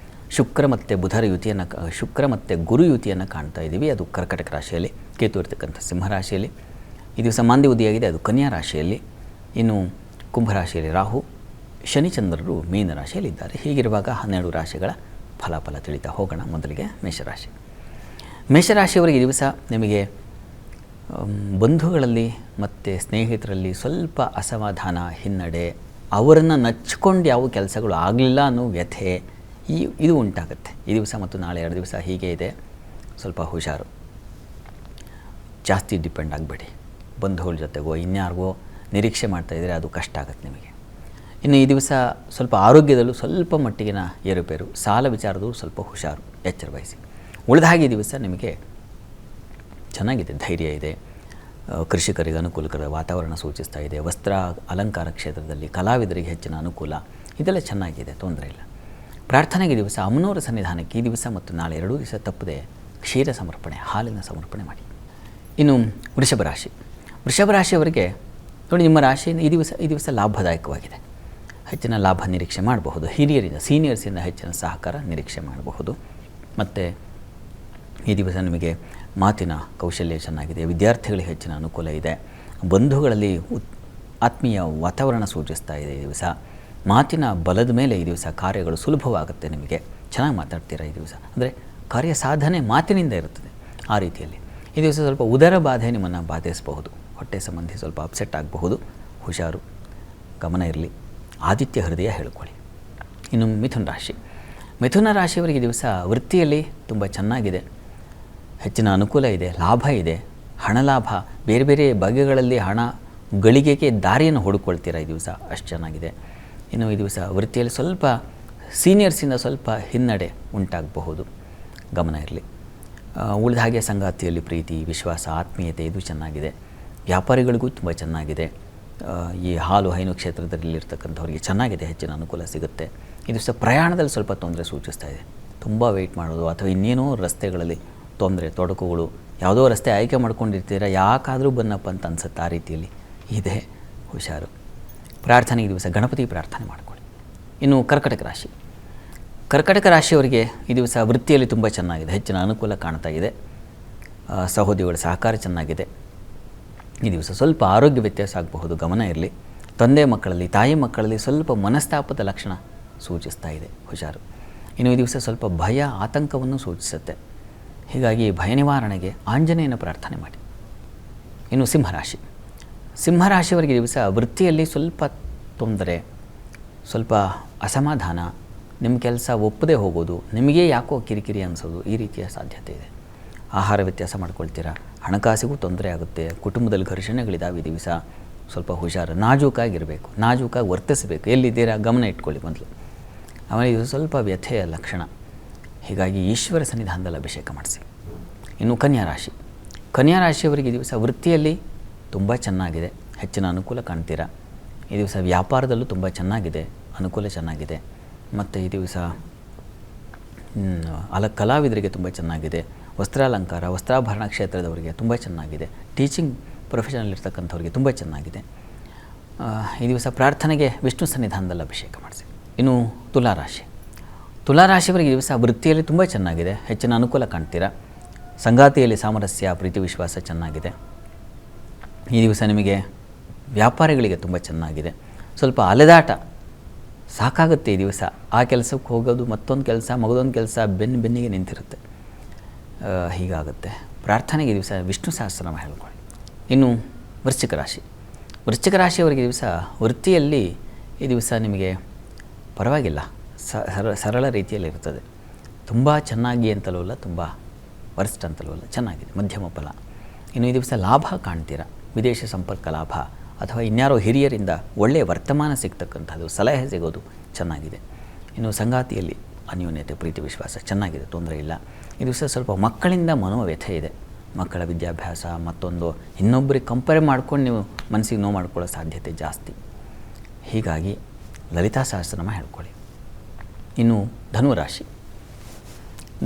ಶುಕ್ರ ಮತ್ತು ಗುರು ಯುತಿಯನ್ನು ಕಾಣ್ತಾ ಇದ್ದೀವಿ. ಅದು ಕರ್ಕಟಕ ರಾಶಿಯಲ್ಲಿ. ಕೇತು ಇರತಕ್ಕಂಥ ಸಿಂಹರಾಶಿಯಲ್ಲಿ. ಈ ದಿವಸ ಮಾಂದಿ ಉದಿಯಾಗಿದೆ, ಅದು ಕನ್ಯಾ ರಾಶಿಯಲ್ಲಿ. ಇನ್ನು ಕುಂಭರಾಶಿಯಲ್ಲಿ ರಾಹು, ಶನಿಚಂದ್ರರು ಮೀನ ರಾಶಿಯಲ್ಲಿ ಇದ್ದಾರೆ. ಹೀಗಿರುವಾಗ 12 ರಾಶಿಗಳ ಫಲಾಫಲ ತಿಳಿತಾ ಹೋಗೋಣ. ಮೊದಲಿಗೆ ಮೇಷರಾಶಿಯವರಿಗೆ ಈ ದಿವಸ ನಿಮಗೆ ಬಂಧುಗಳಲ್ಲಿ ಮತ್ತು ಸ್ನೇಹಿತರಲ್ಲಿ ಸ್ವಲ್ಪ ಅಸಮಾಧಾನ, ಹಿನ್ನಡೆ, ಅವರನ್ನು ನಚ್ಕೊಂಡು ಯಾವ ಕೆಲಸಗಳು ಆಗಲಿಲ್ಲ ಅನ್ನೋ ವ್ಯಥೆ ಇದು ಉಂಟಾಗುತ್ತೆ ಈ ದಿವಸ ಮತ್ತು ನಾಳೆ 2 ದಿವಸ ಹೀಗೆ ಇದೆ. ಸ್ವಲ್ಪ ಹುಷಾರು, ಜಾಸ್ತಿ ಡಿಪೆಂಡ್ ಆಗಬೇಡಿ. ಬಂಧುಗಳ ಜೊತೆಗೋ ಇನ್ಯಾರಿಗೋ ನಿರೀಕ್ಷೆ ಮಾಡ್ತಾಯಿದ್ರೆ ಅದು ಕಷ್ಟ ಆಗುತ್ತೆ ನಿಮಗೆ. ಇನ್ನು ಈ ದಿವಸ ಸ್ವಲ್ಪ ಆರೋಗ್ಯದಲ್ಲೂ ಸ್ವಲ್ಪ ಮಟ್ಟಿಗಿನ ಏರುಪೇರು, ಸಾಲ ವಿಚಾರದಲ್ಲೂ ಸ್ವಲ್ಪ ಹುಷಾರು, ಎಚ್ಚರ ವಹಿಸಿ. ಉಳಿದ ಹಾಗೆ ಈ ದಿವಸ ನಿಮಗೆ ಚೆನ್ನಾಗಿದೆ, ಧೈರ್ಯ ಇದೆ. ಕೃಷಿಕರಿಗೆ ಅನುಕೂಲಕರ ವಾತಾವರಣ ಸೂಚಿಸ್ತಾ ಇದೆ. ವಸ್ತ್ರ ಅಲಂಕಾರ ಕ್ಷೇತ್ರದಲ್ಲಿ ಕಲಾವಿದರಿಗೆ ಹೆಚ್ಚಿನ ಅನುಕೂಲ, ಇದೆಲ್ಲ ಚೆನ್ನಾಗಿದೆ, ತೊಂದರೆ ಇಲ್ಲ. ಪ್ರಾರ್ಥನೆಗೆ ಈ ದಿವಸ ಅಮ್ಮನವರ ಸನ್ನಿಧಾನಕ್ಕೆ ಈ ದಿವಸ ಮತ್ತು ನಾಳೆ 2 ದಿವಸ ತಪ್ಪದೆ ಕ್ಷೀರ ಸಮರ್ಪಣೆ, ಹಾಲಿನ ಸಮರ್ಪಣೆ ಮಾಡಿ. ಇನ್ನು ವೃಷಭ ರಾಶಿಯವರಿಗೆ ನೋಡಿ, ನಿಮ್ಮ ರಾಶಿಯಿಂದ ಈ ದಿವಸ ಲಾಭದಾಯಕವಾಗಿದೆ. ಹೆಚ್ಚಿನ ಲಾಭ ನಿರೀಕ್ಷೆ ಮಾಡಬಹುದು. ಹಿರಿಯರಿಂದ, ಸೀನಿಯರ್ಸಿಂದ ಹೆಚ್ಚಿನ ಸಹಕಾರ ನಿರೀಕ್ಷೆ ಮಾಡಬಹುದು. ಮತ್ತು ಈ ದಿವಸ ನಿಮಗೆ ಮಾತಿನ ಕೌಶಲ್ಯ ಚೆನ್ನಾಗಿದೆ. ವಿದ್ಯಾರ್ಥಿಗಳಿಗೆ ಹೆಚ್ಚಿನ ಅನುಕೂಲ ಇದೆ. ಬಂಧುಗಳಲ್ಲಿ ಆತ್ಮೀಯ ವಾತಾವರಣ ಸೂಚಿಸ್ತಾ ಇದೆ ಈ ದಿವಸ. ಮಾತಿನ ಬಲದ ಮೇಲೆ ಈ ದಿವಸ ಕಾರ್ಯಗಳು ಸುಲಭವಾಗುತ್ತೆ ನಿಮಗೆ. ಚೆನ್ನಾಗಿ ಮಾತಾಡ್ತೀರಾ ಈ ದಿವಸ. ಅಂದರೆ ಕಾರ್ಯ ಸಾಧನೆ ಮಾತಿನಿಂದ ಇರುತ್ತದೆ. ಆ ರೀತಿಯಲ್ಲಿ ಈ ದಿವಸ ಸ್ವಲ್ಪ ಉದರ ಬಾಧೆ ನಿಮ್ಮನ್ನು ಬಾಧಿಸಬಹುದು. ಹೊಟ್ಟೆ ಸಂಬಂಧಿ ಸ್ವಲ್ಪ ಅಪ್ಸೆಟ್ ಆಗಬಹುದು, ಹುಷಾರು, ಗಮನ ಇರಲಿ. ಆದಿತ್ಯ ಹೃದಯ ಹೇಳ್ಕೊಳ್ಳಿ. ಇನ್ನು ಮಿಥುನ ರಾಶಿಯವರಿಗೆ ಈ ದಿವಸ ವೃತ್ತಿಯಲ್ಲಿ ತುಂಬ ಚೆನ್ನಾಗಿದೆ, ಹೆಚ್ಚಿನ ಅನುಕೂಲ ಇದೆ, ಲಾಭ ಇದೆ, ಹಣ ಲಾಭ, ಬೇರೆ ಬೇರೆ ಬಗೆಗಳಲ್ಲಿ ಹಣ ಗಳಿಗೆಗೆ ದಾರಿಯನ್ನು ಹುಡುಕೊಳ್ತೀರಾ ಈ ದಿವಸ, ಅಷ್ಟು ಚೆನ್ನಾಗಿದೆ. ಇನ್ನು ಈ ದಿವಸ ವೃತ್ತಿಯಲ್ಲಿ ಸ್ವಲ್ಪ ಸೀನಿಯರ್ಸಿಂದ ಸ್ವಲ್ಪ ಹಿನ್ನಡೆ ಉಂಟಾಗಬಹುದು, ಗಮನ ಇರಲಿ. ಉಳಿದ ಹಾಗೆ ಸಂಗಾತಿಯಲ್ಲಿ ಪ್ರೀತಿ, ವಿಶ್ವಾಸ, ಆತ್ಮೀಯತೆ ಇದು ಚೆನ್ನಾಗಿದೆ. ವ್ಯಾಪಾರಿಗಳಿಗೂ ತುಂಬ ಚೆನ್ನಾಗಿದೆ. ಈ ಹಾಲು ಹೈನು ಕ್ಷೇತ್ರದಲ್ಲಿರ್ತಕ್ಕಂಥವ್ರಿಗೆ ಚೆನ್ನಾಗಿದೆ, ಹೆಚ್ಚಿನ ಅನುಕೂಲ ಸಿಗುತ್ತೆ. ಈ ದಿವಸ ಪ್ರಯಾಣದಲ್ಲಿ ಸ್ವಲ್ಪ ತೊಂದರೆ ಸೂಚಿಸ್ತಾ ಇದೆ. ತುಂಬ ವೆಯ್ಟ್ ಮಾಡೋದು ಅಥವಾ ಇನ್ನೇನೋ ರಸ್ತೆಗಳಲ್ಲಿ ತೊಂದರೆ, ತೊಡಕುಗಳು, ಯಾವುದೋ ರಸ್ತೆ ಆಯ್ಕೆ ಮಾಡ್ಕೊಂಡಿರ್ತೀರ, ಯಾಕಾದರೂ ಬನ್ನಪ್ಪ ಅಂತ ಅನ್ಸುತ್ತೆ, ಆ ರೀತಿಯಲ್ಲಿ ಇದೆ, ಹುಷಾರು. ಪ್ರಾರ್ಥನೆ ಈ ದಿವಸ ಗಣಪತಿ ಪ್ರಾರ್ಥನೆ ಮಾಡಿಕೊಳ್ಳಿ. ಇನ್ನು ಕರ್ಕಟಕ ಕರ್ಕಟಕ ರಾಶಿಯವರಿಗೆ ಈ ದಿವಸ ವೃತ್ತಿಯಲ್ಲಿ ತುಂಬ ಚೆನ್ನಾಗಿದೆ, ಹೆಚ್ಚಿನ ಅನುಕೂಲ ಕಾಣ್ತಾ ಇದೆ. ಸಹೋದ್ಯೋಗಿಗಳ ಸಹಕಾರ ಚೆನ್ನಾಗಿದೆ. ಈ ದಿವಸ ಸ್ವಲ್ಪ ಆರೋಗ್ಯ ವ್ಯತ್ಯಾಸ ಆಗಬಹುದು, ಗಮನ ಇರಲಿ. ತಂದೆ ಮಕ್ಕಳಲ್ಲಿ, ತಾಯಿ ಮಕ್ಕಳಲ್ಲಿ ಸ್ವಲ್ಪ ಮನಸ್ತಾಪದ ಲಕ್ಷಣ ಸೂಚಿಸ್ತಾ ಇದೆ, ಹುಷಾರು. ಇನ್ನು ಈ ದಿವಸ ಸ್ವಲ್ಪ ಭಯ ಆತಂಕವನ್ನು ಸೂಚಿಸುತ್ತೆ. ಹೀಗಾಗಿ ಭಯ ನಿವಾರಣೆಗೆ ಆಂಜನೇಯನ ಪ್ರಾರ್ಥನೆ ಮಾಡಿ. ಇನ್ನು ಸಿಂಹರಾಶಿ. ಸಿಂಹರಾಶಿಯವರಿಗೆ ದಿವಸ ವೃತ್ತಿಯಲ್ಲಿ ಸ್ವಲ್ಪ ತೊಂದರೆ, ಸ್ವಲ್ಪ ಅಸಮಾಧಾನ, ನಿಮ್ಮ ಕೆಲಸ ಒಪ್ಪದೇ ಹೋಗೋದು, ನಿಮಗೇ ಯಾಕೋ ಕಿರಿಕಿರಿ ಅನಿಸೋದು, ಈ ರೀತಿಯ ಸಾಧ್ಯತೆ ಇದೆ. ಆಹಾರ ವ್ಯತ್ಯಾಸ ಮಾಡ್ಕೊಳ್ತೀರಾ, ಹಣಕಾಸಿಗೂ ತೊಂದರೆ ಆಗುತ್ತೆ, ಕುಟುಂಬದಲ್ಲಿ ಘರ್ಷಣೆಗಳಿದ್ದಾವೆ. ಈ ದಿವಸ ಸ್ವಲ್ಪ ಹುಷಾರು, ನಾಜೂಕಾಗಿರಬೇಕು, ನಾಜೂಕಾಗಿ ವರ್ತಿಸಬೇಕು. ಎಲ್ಲಿದ್ದೀರಾ ಗಮನ ಇಟ್ಕೊಳ್ಳಿ ಮೊದಲು. ಆಮೇಲೆ ಇದು ಸ್ವಲ್ಪ ವ್ಯಥೆಯ ಲಕ್ಷಣ, ಹೀಗಾಗಿ ಈಶ್ವರ ಸನ್ನಿಧಾನದಲ್ಲಿ ಅಭಿಷೇಕ ಮಾಡಿಸಿ. ಇನ್ನು ಕನ್ಯಾ ರಾಶಿ. ಕನ್ಯಾ ರಾಶಿಯವರಿಗೆ ಈ ದಿವಸ ವೃತ್ತಿಯಲ್ಲಿ ತುಂಬ ಚೆನ್ನಾಗಿದೆ, ಹೆಚ್ಚಿನ ಅನುಕೂಲ ಕಾಣ್ತೀರಾ. ಈ ದಿವಸ ವ್ಯಾಪಾರದಲ್ಲೂ ತುಂಬ ಚೆನ್ನಾಗಿದೆ, ಅನುಕೂಲ ಚೆನ್ನಾಗಿದೆ. ಮತ್ತು ಈ ದಿವಸ ಕಲಾವಿದರಿಗೆ ತುಂಬ ಚೆನ್ನಾಗಿದೆ. ವಸ್ತ್ರಾಲಂಕಾರ, ವಸ್ತ್ರಾಭರಣ ಕ್ಷೇತ್ರದವರಿಗೆ ತುಂಬ ಚೆನ್ನಾಗಿದೆ. ಟೀಚಿಂಗ್ ಪ್ರೊಫೆಷನಲ್ಲಿರ್ತಕ್ಕಂಥವ್ರಿಗೆ ತುಂಬ ಚೆನ್ನಾಗಿದೆ. ಈ ದಿವಸ ಪ್ರಾರ್ಥನೆಗೆ ವಿಷ್ಣು ಸನ್ನಿಧಾನದಲ್ಲಿ ಅಭಿಷೇಕ ಮಾಡಿಸಿ. ಇನ್ನು ತುಲಾರಾಶಿ. ತುಲಾರಾಶಿಯವರಿಗೆ ಈ ದಿವಸ ವೃತ್ತಿಯಲ್ಲಿ ತುಂಬ ಚೆನ್ನಾಗಿದೆ, ಹೆಚ್ಚಿನ ಅನುಕೂಲ ಕಾಣ್ತೀರಾ. ಸಂಗಾತಿಯಲ್ಲಿ ಸಾಮರಸ್ಯ, ಪ್ರೀತಿ ವಿಶ್ವಾಸ ಚೆನ್ನಾಗಿದೆ. ಈ ದಿವಸ ನಿಮಗೆ ವ್ಯಾಪಾರಿಗಳಿಗೆ ತುಂಬ ಚೆನ್ನಾಗಿದೆ. ಸ್ವಲ್ಪ ಅಲೆದಾಟ ಸಾಕಾಗುತ್ತೆ ಈ ದಿವಸ. ಆ ಕೆಲಸಕ್ಕೆ ಹೋಗೋದು, ಮತ್ತೊಂದು ಕೆಲಸ, ಮಗದೊಂದು ಕೆಲಸ, ಬೆನ್ನಿಗೆ ನಿಂತಿರುತ್ತೆ, ಹೀಗಾಗುತ್ತೆ. ಪ್ರಾರ್ಥನೆಗೆ ಈ ದಿವಸ ವಿಷ್ಣು ಸಹಸ್ರನಾಮ ಹೇಳ್ಕೊಳ್ಳಿ. ಇನ್ನು ವೃಶ್ಚಿಕ ರಾಶಿ. ವೃಶ್ಚಿಕ ರಾಶಿಯವರಿಗೆ ದಿವಸ ವೃತ್ತಿಯಲ್ಲಿ ಈ ದಿವಸ ನಿಮಗೆ ಪರವಾಗಿಲ್ಲ, ಸರಳ ರೀತಿಯಲ್ಲಿ ಇರ್ತದೆ. ತುಂಬ ಚೆನ್ನಾಗಿ ಅಂತಲೂ ಅಲ್ಲ, ತುಂಬ ವರ್ಸ್ಟ್ ಅಂತಲೂ ಅಲ್ಲ, ಚೆನ್ನಾಗಿದೆ, ಮಧ್ಯಮ ಫಲ. ಇನ್ನು ಈ ದಿವಸ ಲಾಭ ಕಾಣ್ತೀರಾ, ವಿದೇಶ ಸಂಪರ್ಕ ಲಾಭ ಅಥವಾ ಇನ್ಯಾರೋ ಹಿರಿಯರಿಂದ ಒಳ್ಳೆಯ ವರ್ತಮಾನ ಸಿಗ್ತಕ್ಕಂಥದ್ದು, ಸಲಹೆ ಸಿಗೋದು ಚೆನ್ನಾಗಿದೆ. ಇನ್ನು ಸಂಗಾತಿಯಲ್ಲಿ ಅನ್ಯೋನ್ಯತೆ, ಪ್ರೀತಿ ವಿಶ್ವಾಸ ಚೆನ್ನಾಗಿದೆ, ತೊಂದರೆ ಇಲ್ಲ. ಈ ದಿವಸ ಸ್ವಲ್ಪ ಮಕ್ಕಳಿಂದ ಮನೋವ್ಯಥೆ ಇದೆ. ಮಕ್ಕಳ ವಿದ್ಯಾಭ್ಯಾಸ ಮತ್ತೊಂದು ಇನ್ನೊಬ್ಬರಿಗೆ ಕಂಪೇರ್ ಮಾಡ್ಕೊಂಡು ನೀವು ಮನಸ್ಸಿಗೆ ನೋವು ಮಾಡ್ಕೊಳ್ಳೋ ಸಾಧ್ಯತೆ ಜಾಸ್ತಿ. ಹೀಗಾಗಿ ಲಲಿತಾ ಸಹಸ್ರನಾಮ ಹೇಳ್ಕೊಳ್ಳಿ. ಇನ್ನು ಧನುರಾಶಿ.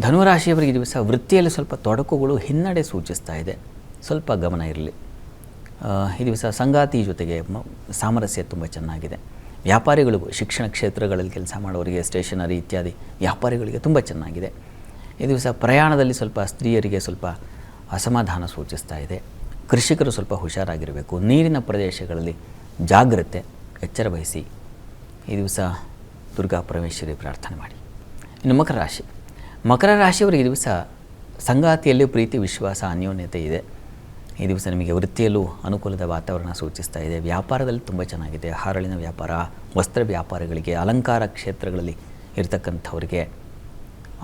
ಧನುರಾಶಿಯವರಿಗೆ ದಿವಸ ವೃತ್ತಿಯಲ್ಲಿ ಸ್ವಲ್ಪ ತೊಡಕುಗಳು, ಹಿನ್ನಡೆ ಸೂಚಿಸ್ತಾ ಇದೆ, ಸ್ವಲ್ಪ ಗಮನ ಇರಲಿ. ಈ ದಿವಸ ಸಂಗಾತಿ ಜೊತೆಗೆ ಸಾಮರಸ್ಯ ತುಂಬ ಚೆನ್ನಾಗಿದೆ. ವ್ಯಾಪಾರಿಗಳಿಗೂ, ಶಿಕ್ಷಣ ಕ್ಷೇತ್ರಗಳಲ್ಲಿ ಕೆಲಸ ಮಾಡೋರಿಗೆ, ಸ್ಟೇಷನರಿ ಇತ್ಯಾದಿ ವ್ಯಾಪಾರಿಗಳಿಗೆ ತುಂಬ ಚೆನ್ನಾಗಿದೆ. ಈ ದಿವಸ ಪ್ರಯಾಣದಲ್ಲಿ ಸ್ವಲ್ಪ ಸ್ತ್ರೀಯರಿಗೆ ಸ್ವಲ್ಪ ಅಸಮಾಧಾನ ಸೂಚಿಸ್ತಾ ಇದೆ. ಕೃಷಿಕರು ಸ್ವಲ್ಪ ಹುಷಾರಾಗಿರಬೇಕು. ನೀರಿನ ಪ್ರದೇಶಗಳಲ್ಲಿ ಜಾಗ್ರತೆ, ಎಚ್ಚರ ವಹಿಸಿ. ಈ ದಿವಸ ದುರ್ಗಾ ಪರಮೇಶ್ವರಿ ಪ್ರಾರ್ಥನೆ ಮಾಡಿ. ಇನ್ನು ಮಕರ ರಾಶಿ. ಮಕರ ರಾಶಿಯವರಿಗೆ ಈ ದಿವಸ ಸಂಗಾತಿಯಲ್ಲಿ ಪ್ರೀತಿ ವಿಶ್ವಾಸ ಅನ್ಯೋನ್ಯತೆ ಇದೆ. ಈ ದಿವಸ ನಿಮಗೆ ವೃತ್ತಿಯಲ್ಲೂ ಅನುಕೂಲದ ವಾತಾವರಣ ಸೂಚಿಸ್ತಾ ಇದೆ. ವ್ಯಾಪಾರದಲ್ಲಿ ತುಂಬ ಚೆನ್ನಾಗಿದೆ. ಹರಳಿನ ವ್ಯಾಪಾರ, ವಸ್ತ್ರ ವ್ಯಾಪಾರಗಳಿಗೆ, ಅಲಂಕಾರ ಕ್ಷೇತ್ರಗಳಲ್ಲಿ ಇರತಕ್ಕಂಥವ್ರಿಗೆ,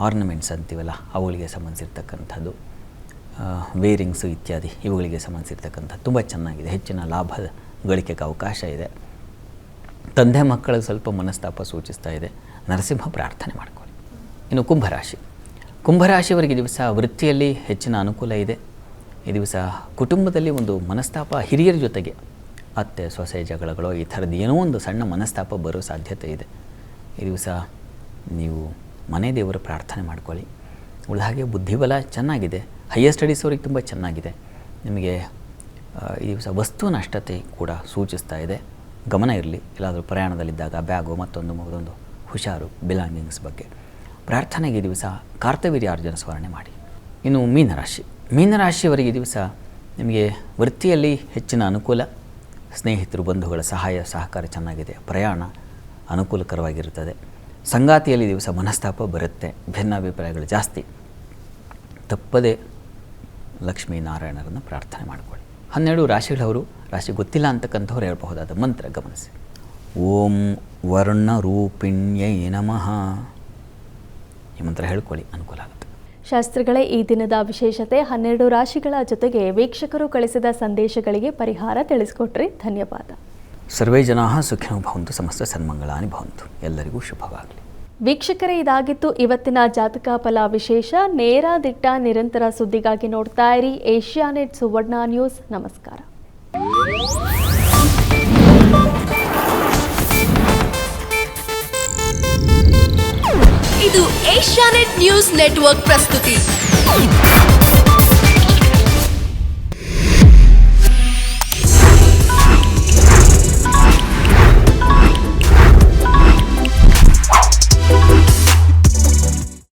ಆರ್ನಮೆಂಟ್ಸ್ ಅಂತೀವಲ್ಲ ಅವುಗಳಿಗೆ ಸಂಬಂಧಿಸಿರ್ತಕ್ಕಂಥದ್ದು, ವೇರಿಂಗ್ಸು ಇತ್ಯಾದಿ ಇವುಗಳಿಗೆ ಸಂಬಂಧಿಸಿರ್ತಕ್ಕಂಥದ್ದು ತುಂಬ ಚೆನ್ನಾಗಿದೆ. ಹೆಚ್ಚಿನ ಲಾಭ ಗಳಿಕೆಗೆ ಅವಕಾಶ ಇದೆ. ತಂದೆ ಮಕ್ಕಳಿಗೆ ಸ್ವಲ್ಪ ಮನಸ್ತಾಪ ಸೂಚಿಸ್ತಾ ಇದೆ. ನರಸಿಂಹ ಪ್ರಾರ್ಥನೆ ಮಾಡ್ಕೊಳ್ಳಿ. ಇನ್ನು ಕುಂಭರಾಶಿ. ಕುಂಭರಾಶಿಯವರಿಗೆ ದಿವಸ ವೃತ್ತಿಯಲ್ಲಿ ಹೆಚ್ಚಿನ ಅನುಕೂಲ ಇದೆ. ಈ ದಿವಸ ಕುಟುಂಬದಲ್ಲಿ ಒಂದು ಮನಸ್ತಾಪ, ಹಿರಿಯರ ಜೊತೆಗೆ ಅತ್ತೆ ಸೊಸೆ ಜಗಳಗಳು, ಈ ಥರದ್ದು ಏನೋ ಒಂದು ಸಣ್ಣ ಮನಸ್ತಾಪ ಬರೋ ಸಾಧ್ಯತೆ ಇದೆ. ಈ ದಿವಸ ನೀವು ಮನೆ ದೇವರ ಪ್ರಾರ್ಥನೆ ಮಾಡ್ಕೊಳ್ಳಿ. ಉಳಿದ ಹಾಗೆ ಬುದ್ಧಿಬಲ ಚೆನ್ನಾಗಿದೆ. ಹೈಯರ್ ಸ್ಟಡೀಸ್ ಅವ್ರಿಗೆ ತುಂಬ ಚೆನ್ನಾಗಿದೆ. ನಿಮಗೆ ಈ ದಿವಸ ವಸ್ತು ನಷ್ಟತೆ ಕೂಡ ಸೂಚಿಸ್ತಾ ಇದೆ. ಗಮನ ಇರಲಿ. ಎಲ್ಲಾದರೂ ಪ್ರಯಾಣದಲ್ಲಿದ್ದಾಗ ಬ್ಯಾಗು ಮತ್ತೊಂದು ಹುಷಾರು, ಬಿಲಾಂಗಿಂಗ್ಸ್ ಬಗ್ಗೆ. ಪ್ರಾರ್ಥನೆಗೆ ಈ ದಿವಸ ಕಾರ್ತವೀರ್ಯಾರ್ಜುನ ಸ್ಮರಣೆ ಮಾಡಿ. ಇನ್ನು ಮೀನರಾಶಿ. ಮೀನರಾಶಿಯವರಿಗೆ ಈ ದಿವಸ ನಿಮಗೆ ವೃತ್ತಿಯಲ್ಲಿ ಹೆಚ್ಚಿನ ಅನುಕೂಲ. ಸ್ನೇಹಿತರು, ಬಂಧುಗಳ ಸಹಾಯ ಸಹಕಾರ ಚೆನ್ನಾಗಿದೆ. ಪ್ರಯಾಣ ಅನುಕೂಲಕರವಾಗಿರುತ್ತದೆ. ಸಂಗಾತಿಯಲ್ಲಿ ದಿವಸ ಮನಸ್ತಾಪ ಬರುತ್ತೆ. ಭಿನ್ನಾಭಿಪ್ರಾಯಗಳು ಜಾಸ್ತಿ. ತಪ್ಪದೆ ಲಕ್ಷ್ಮೀನಾರಾಯಣರನ್ನು ಪ್ರಾರ್ಥನೆ ಮಾಡಿಕೊಳ್ಳಿ. 12 ರಾಶಿಗಳವರು, ರಾಶಿ ಗೊತ್ತಿಲ್ಲ ಅಂತಕ್ಕಂಥವ್ರು ಹೇಳ್ಬಹುದಾದ ಮಂತ್ರ ಗಮನಿಸಿ. ಓಂ ವರ್ಣರೂಪಿಣ್ಯೈ ನಮಃ. ಈ ಮಂತ್ರ ಹೇಳ್ಕೊಳ್ಳಿ, ಅನುಕೂಲ ಆಗುತ್ತೆ. ಶಾಸ್ತ್ರಿಗಳೇ, ಈ ದಿನದ ವಿಶೇಷತೆ 12 ರಾಶಿಗಳ ಜೊತೆಗೆ ವೀಕ್ಷಕರು ಕಳಿಸಿದ ಸಂದೇಶಗಳಿಗೆ ಪರಿಹಾರ ತಿಳಿಸ್ಕೊಟ್ರಿ. ಧನ್ಯವಾದ. ಸರ್ವೇ ಜನಾಃ ಸುಖಿನೋ ಭವಂತು, ಸಮಸ್ತ ಸನ್ಮಂಗಳಾನಿ ಭವಂತು. ಎಲ್ಲರಿಗೂ ಶುಭವಾಗಲಿ. ವೀಕ್ಷಕರೇ, ಇದಾಗಿತ್ತು ಇವತ್ತಿನ ಜಾತಕ ಫಲ ವಿಶೇಷ. ನೇರ ದಿಟ್ಟ ನಿರಂತರ ಸುದ್ದಿಗಾಗಿ ನೋಡ್ತಾ ಇರಿ ಏಷ್ಯಾನೆಟ್ ಸುವರ್ಣ ನ್ಯೂಸ್. ನಮಸ್ಕಾರ. ಇದು ಏಷ್ಯಾನೆಟ್ ನ್ಯೂಸ್ ನೆಟ್ವರ್ಕ್ ಪ್ರಸ್ತುತಿ.